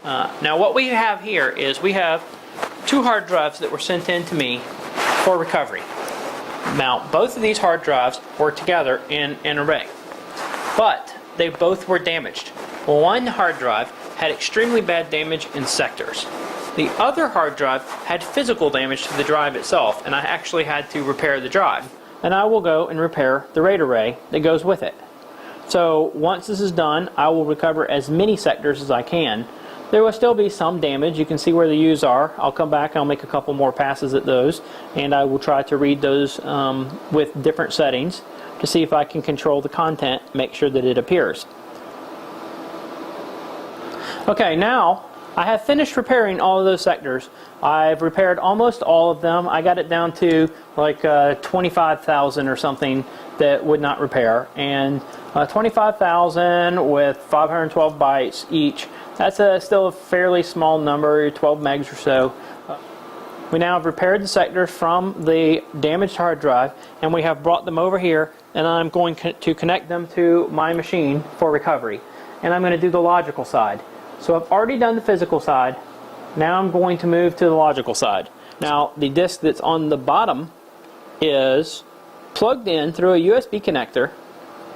Now what we have here is we have two hard drives that were sent in to me for recovery. Now both of these hard drives were together in an array, but they both were damaged. One hard drive had extremely bad damage in sectors. The other hard drive had physical damage to the drive itself, and I actually had to repair the drive. And I will go and repair the RAID array that goes with it. So once this is done, I will recover as many sectors as I can. There will still be some damage. You can see where the U's are. I'll come back, I'll make a couple more passes at those, and I will try to read those with different settings to see if I can control the content, make sure that it appears. Okay, now I have finished repairing all of those sectors. I've repaired almost all of them. I got it down to like 25,000 or something that would not repair. And 25,000 with 512 bytes each, that's still a fairly small number, 12 megs or so. We now have repaired the sectors from the damaged hard drive, and we have brought them over here, and I'm going to connect them to my machine for recovery. And I'm going to do the logical side. So I've already done the physical side. Now I'm going to move to the logical side. Now the disk that's on the bottom is plugged in through a USB connector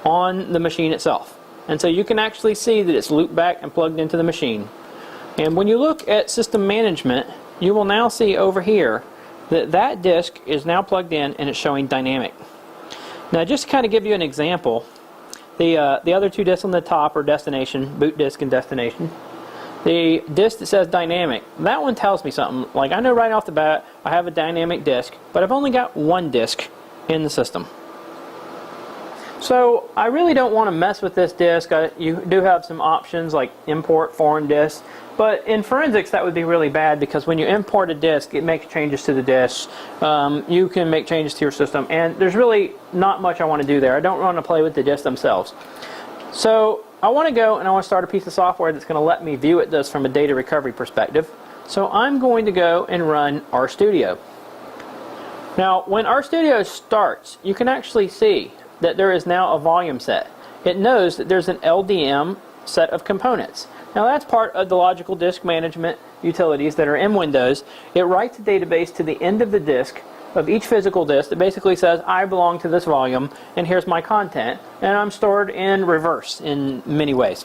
on the machine itself. And so you can actually see that it's looped back and plugged into the machine. And when you look at system management, you will now see over here that that disk is now plugged in and it's showing dynamic. Now just to kind of give you an example, the other two disks on the top are destination, boot disk and destination. The disk that says dynamic, that one tells me something. Like I know right off the bat I have a dynamic disk, but I've only got one disk in the system. So I really don't want to mess with this disk. You do have some options like import foreign disks, but in forensics that would be really bad because when you import a disk, it makes changes to the disk. You can make changes to your system, and there's really not much I want to do there. I don't want to play with the disks themselves. So I want to go and I want to start a piece of software that's going to let me view at this from a data recovery perspective. So I'm going to go and run RStudio. Now when RStudio starts, you can actually see that there is now a volume set. It knows that there's an LDM set of components. Now that's part of the logical disk management utilities that are in Windows. It writes a database to the end of the disk of each physical disk that basically says I belong to this volume and here's my content, and I'm stored in reverse in many ways.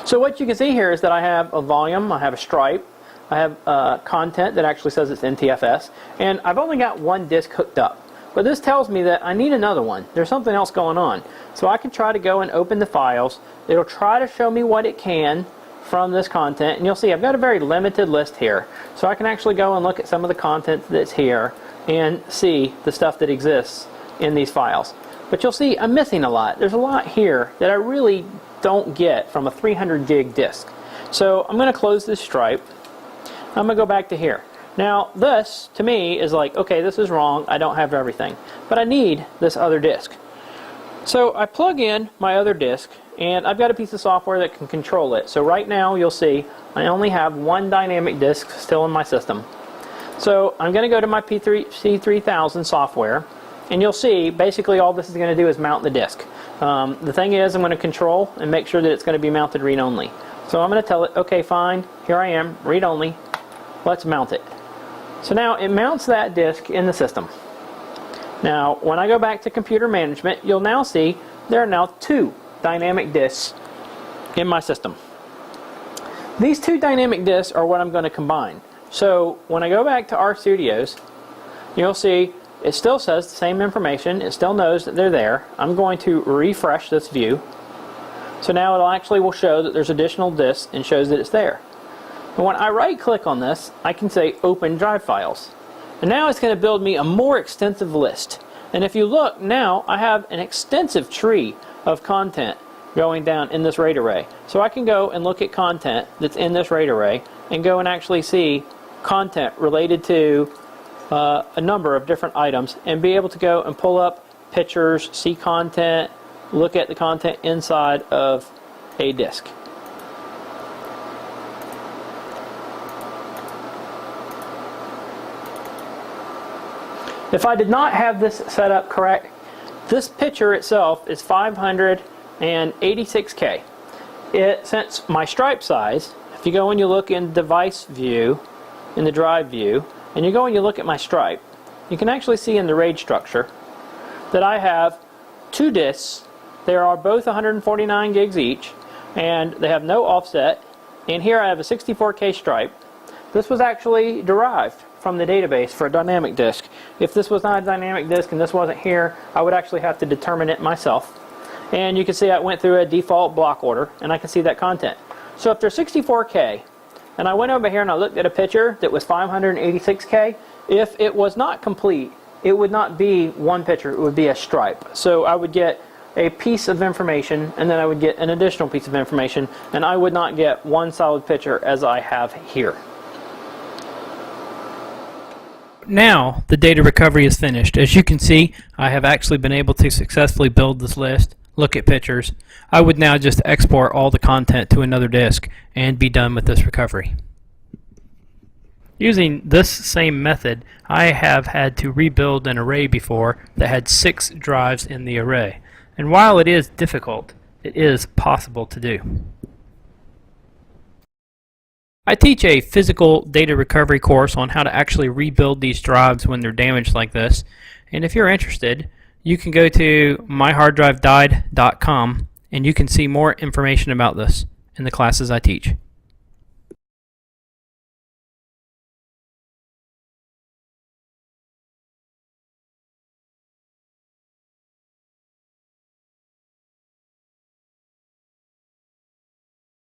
So what you can see here is that I have a volume, I have a stripe, I have content that actually says it's NTFS, and I've only got one disk hooked up. But this tells me that I need another one. There's something else going on. So I can try to go and open the files. It'll try to show me what it can from this content. And you'll see I've got a very limited list here. So I can actually go and look at some of the content that's here and see the stuff that exists in these files. But you'll see I'm missing a lot. There's a lot here that I really don't get from a 300 gig disk. So I'm going to close this stripe. I'm going to go back to here. Now this, to me, is like, okay, this is wrong, I don't have everything. But I need this other disk. So I plug in my other disk, and I've got a piece of software that can control it. So right now, you'll see, I only have one dynamic disk still in my system. So I'm going to go to my C3000 software, and you'll see, basically all this is going to do is mount the disk. The thing is, I'm going to control and make sure that it's going to be mounted read-only. So I'm going to tell it, okay, fine, here I am, read-only, let's mount it. So now it mounts that disk in the system. Now when I go back to computer management, you'll now see there are now two dynamic disks in my system. These two dynamic disks are what I'm going to combine. So when I go back to RStudios, you'll see it still says the same information. It still knows that they're there. I'm going to refresh this view. So now it actually will show that there's additional disks and shows that it's there. And when I right click on this, I can say open drive files. And now it's going to build me a more extensive list. And if you look now, I have an extensive tree of content going down in this RAID array. So I can go and look at content that's in this RAID array and go and actually see content related to a number of different items and be able to go and pull up pictures, see content, look at the content inside of a disk. If I did not have this set up correct, this picture itself is 586K. Since my stripe size, If you go and you look in device view, in the drive view, and you go and you look at my stripe, you can actually see in the RAID structure that I have 2 disks. They are both 149 gigs each, and they have no offset. And here I have a 64K stripe. This was actually derived from the database for a dynamic disk. If this was not a dynamic disk and this wasn't here, I would actually have to determine it myself. And you can see I went through a default block order, and I can see that content. So if they're 64K, and I went over here and I looked at a picture that was 586K, if it was not complete, it would not be one picture, it would be a stripe. So I would get a piece of information, and then I would get an additional piece of information, and I would not get one solid picture as I have here. Now the data recovery is finished. As you can see, I have actually been able to successfully build this list, look at pictures. I would now just export all the content to another disk and be done with this recovery. Using this same method, I have had to rebuild an array before that had 6 drives in the array. And while it is difficult, it is possible to do. I teach a physical data recovery course on how to actually rebuild these drives when they're damaged like this. And if you're interested, you can go to myharddrivedied.com and you can see more information about this in the classes I teach.